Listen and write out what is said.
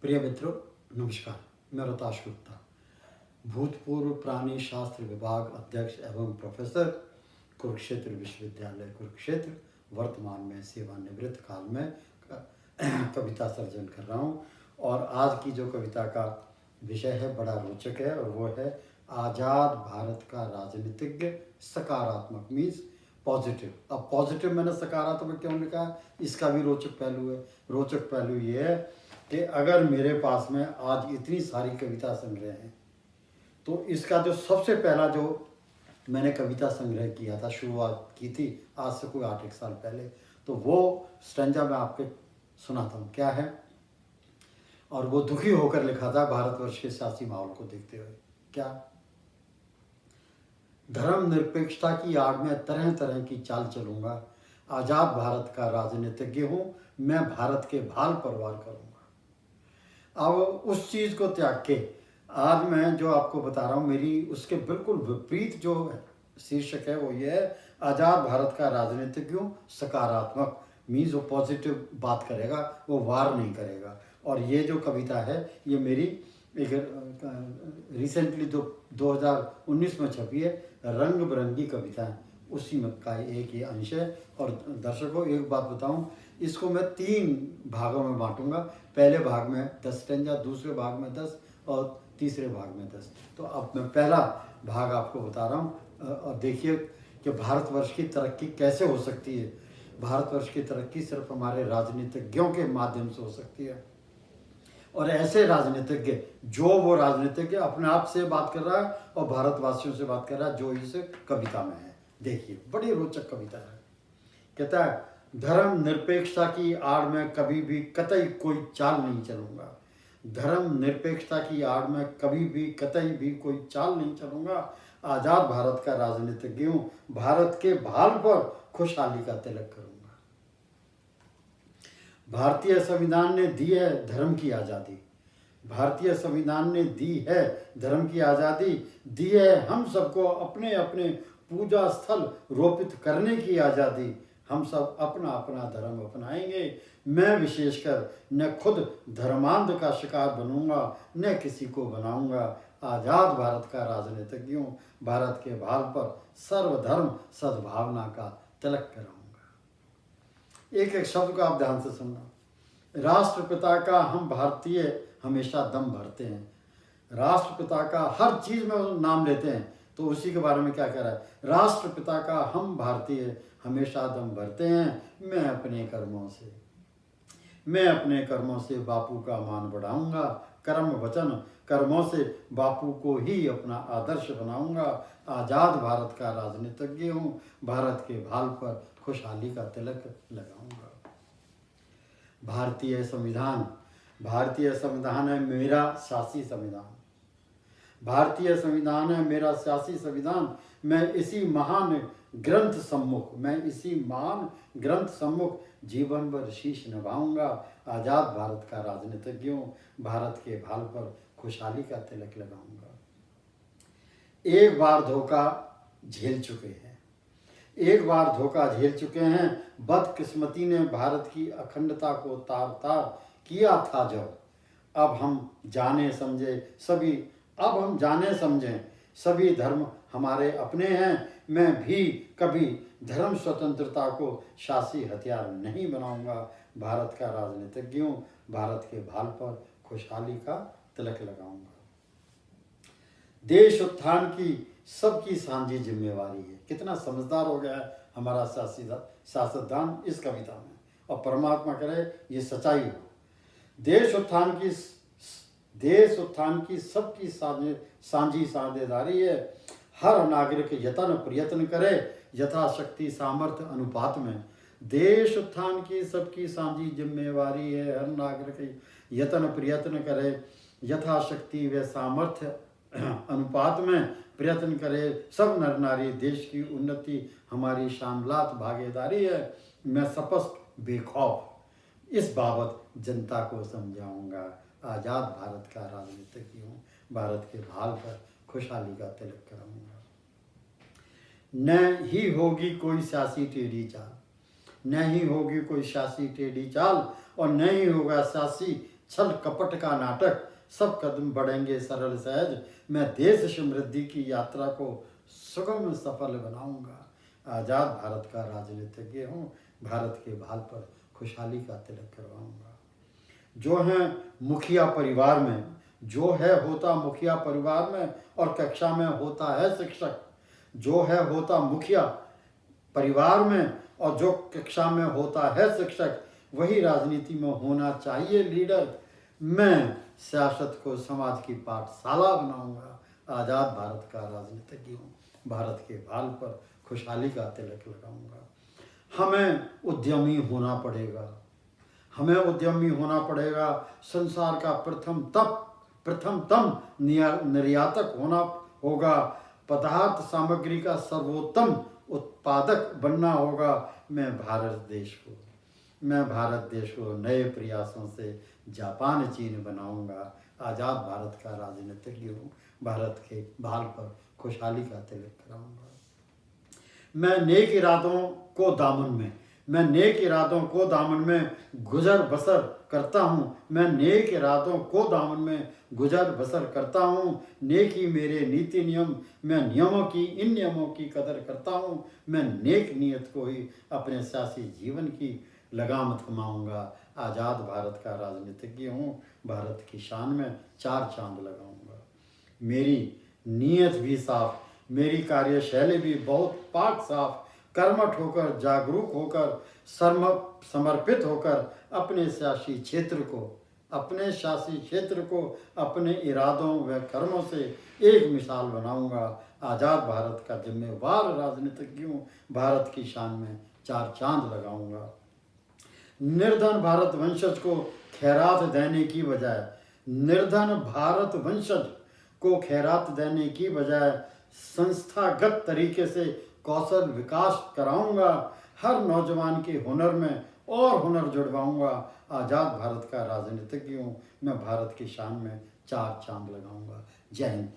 प्रिय मित्रों, नमस्कार। मैं रोताश गुप्ता, भूतपूर्व प्राणी शास्त्र विभाग अध्यक्ष एवं प्रोफेसर, कुरुक्षेत्र विश्वविद्यालय कुरुक्षेत्र, वर्तमान में सेवानिवृत्त काल में कविता सर्जन कर रहा हूँ। और आज की जो कविता का विषय है बड़ा रोचक है, और वो है आज़ाद भारत का राजनीतिज्ञ सकारात्मक, मीन्स पॉजिटिव। अब पॉजिटिव मैंने सकारात्मक क्यों लिखा है, इसका भी रोचक पहलू है। रोचक पहलू ये है कि अगर मेरे पास में आज इतनी सारी कविता संग्रह हैं, तो इसका जो सबसे पहला जो मैंने कविता संग्रह किया था, शुरुआत की थी आज से कोई 8-1 साल पहले, तो वो स्टैंजा मैं आपके सुनाता हूँ क्या है। और वो दुखी होकर लिखा था भारतवर्ष के सियासी माहौल को देखते हुए। क्या? धर्म निरपेक्षता की आड़ में तरह तरह की चाल चलूंगा, आज़ाद भारत का राजनीतिज्ञ हूँ, मैं भारत के भाल पर वार करूँगा। अब उस चीज़ को त्याग के आज मैं जो आपको बता रहा हूँ, मेरी उसके बिल्कुल विपरीत जो शीर्षक है वो ये है, आज़ाद भारत का राजनीतिज्ञ हूँ, सकारात्मक, मीन्स वो पॉजिटिव बात करेगा, वो वार नहीं करेगा। और ये जो कविता है ये मेरी एक रिसेंटली जो 2019 में छपी है, रंग बिरंगी कविता है, उसी में का एक ये अंश है। और दर्शकों एक बात बताऊं, इसको मैं 3 भागों में बांटूंगा। पहले भाग में 10 स्टैंजा, दूसरे भाग में 10 और तीसरे भाग में 10। तो अब मैं पहला भाग आपको बता रहा हूँ, और देखिए कि भारतवर्ष की तरक्की कैसे हो सकती है। भारतवर्ष की तरक्की सिर्फ हमारे राजनीतिज्ञों के माध्यम से हो सकती है, और ऐसे राजनीतिज्ञ जो वो राजनीतिज्ञ अपने आप से बात कर रहा है और भारतवासियों से बात कर रहा है, जो इस कविता में है। देखिए बड़ी रोचक कविता है। कहता है, धर्म निरपेक्षता की आड़ में कभी भी कतई कोई चाल नहीं चलूंगा। धर्म निरपेक्षता की आड़ में कभी भी कतई भी कोई चाल नहीं चलूंगा। आज़ाद भारत का राजनीतिज्ञ हूँ, भारत के भाल पर खुशहाली का तिलक करूंगा। भारतीय संविधान ने दी है धर्म की आज़ादी। भारतीय संविधान ने दी है धर्म की आज़ादी, दी है हम सबको अपने अपने पूजा स्थल रोपित करने की आज़ादी। हम सब अपना अपना धर्म अपनाएंगे। मैं विशेषकर न खुद धर्मांध का शिकार बनूंगा, न किसी को बनाऊंगा। आज़ाद भारत का राजनीतिज्ञ हूँ, भारत के भाल पर सर्वधर्म सद्भावना का तिलक कराऊंगा। एक एक शब्द को आप ध्यान से सुनना। राष्ट्रपिता का हम भारतीय हमेशा दम भरते हैं। राष्ट्रपिता का हर चीज में नाम लेते हैं, तो उसी के बारे में क्या कह रहा है, राष्ट्रपिता का हम भारतीय हमेशा दम भरते हैं। मैं अपने कर्मों से बापू का मान बढ़ाऊंगा। कर्म वचन कर्मों से बापू को ही अपना आदर्श बनाऊंगा। आज़ाद भारत का राजनीतिज्ञ हूँ, भारत के भाल पर खुशहाली का तिलक लगाऊंगा। भारतीय संविधान है मेरा शासी संविधान। भारतीय संविधान है मेरा शासी संविधान। मैं इसी महान ग्रंथ सम्मुख जीवन भर शीश निभाऊंगा। आज़ाद भारत का राजनीतिज्ञ हूँ, भारत के भाल पर खुशहाली का तिलक लगाऊंगा। एक बार धोखा झेल चुके हैं, बदकिस्मती ने भारत की अखंडता को तार तार किया था जब। अब हम जाने समझें सभी धर्म हमारे अपने हैं। मैं भी कभी धर्म स्वतंत्रता को शासी हथियार नहीं बनाऊंगा। भारत का राजनीतिज्ञ हूँ, भारत के भाल पर खुशहाली का तिलक लगाऊंगा। देश उत्थान की सबकी साझी जिम्मेवारी है। कितना समझदार हो गया है हमारा सियासतदान इस कविता में, और परमात्मा करे ये सच्चाई हो। देश उत्थान की सबकी साझी साझेदारी है। हर नागरिक यत्न प्रयत्न करे यथाशक्ति सामर्थ्य अनुपात में। देश उत्थान की सबकी साझी जिम्मेवारी है। हर नागरिक यत्न प्रयत्न करे यथाशक्ति व सामर्थ्य अनुपात में प्रयत्न करे। सब नर नारी देश की उन्नति हमारी शानदार भागीदारी है। मैं स्पष्ट बेखौफ इस बाबत जनता को समझाऊंगा। आज़ाद भारत का राजनीतिज्ञ हूँ, भारत के भाल पर खुशहाली का तिलक कराऊंगा। न ही होगी कोई सियासी टेढ़ी चाल, और न ही होगा सियासी छल कपट का नाटक, सब कदम बढ़ेंगे सरल सहज। मैं देश समृद्धि की यात्रा को सुगम सफल बनाऊंगा। आज़ाद भारत का राजनीतिज्ञ हूँ, भारत के भाल पर खुशहाली का तिलक करवाऊंगा। जो है मुखिया परिवार में, जो है होता मुखिया परिवार में और कक्षा में होता है शिक्षक। जो है होता मुखिया परिवार में और जो कक्षा में होता है शिक्षक, वही राजनीति में होना चाहिए लीडर। मैं सियासत को समाज की पाठशाला बनाऊंगा। आज़ाद भारत का राजनीतिज्ञ हूँ, भारत के भाल पर खुशहाली का तिलक लगाऊंगा। हमें उद्यमी होना पड़ेगा, हमें उद्यमी होना पड़ेगा। संसार का प्रथमतम निर्यातक होना होगा। पदार्थ सामग्री का सर्वोत्तम उत्पादक बनना होगा। मैं भारत देश को नए प्रयासों से जापान चीन बनाऊंगा। आज़ाद भारत का राजनीतिज्ञ हूँ, भारत के भाल पर खुशहाली का तिलक कराऊंगा। मैं नेक इरादों को दामन में गुजर बसर करता हूँ। मैं नेक इरादों को दामन में गुजर बसर करता हूँ। नेकी मेरे नीति नियम, मैं इन नियमों की कदर करता हूँ। मैं नेक नीयत को ही अपने सियासी जीवन की लगाम थमाऊंगा। आज़ाद भारत का राजनीतिज्ञ हूँ, भारत की शान में 4 चांद लगाऊंगा। मेरी नीयत भी साफ, मेरी कार्यशैली भी बहुत पाक साफ। कर्मठ होकर, जागरूक होकर, समर्पित होकर अपने शासी क्षेत्र को अपने इरादों व कर्मों से एक मिसाल बनाऊंगा। आज़ाद भारत का जिम्मेवार राजनीतिज्ञ हूँ, भारत की शान में 4 चांद लगाऊंगा। निर्धन भारत वंशज को खैरात देने की बजाय संस्थागत तरीके से कौशल विकास कराऊंगा। हर नौजवान के हुनर में और हुनर जुड़वाऊंगा। आज़ाद भारत का राजनीतिज्ञ हूँ, मैं भारत की शान में 4 चांद लगाऊंगा। जय हिंद।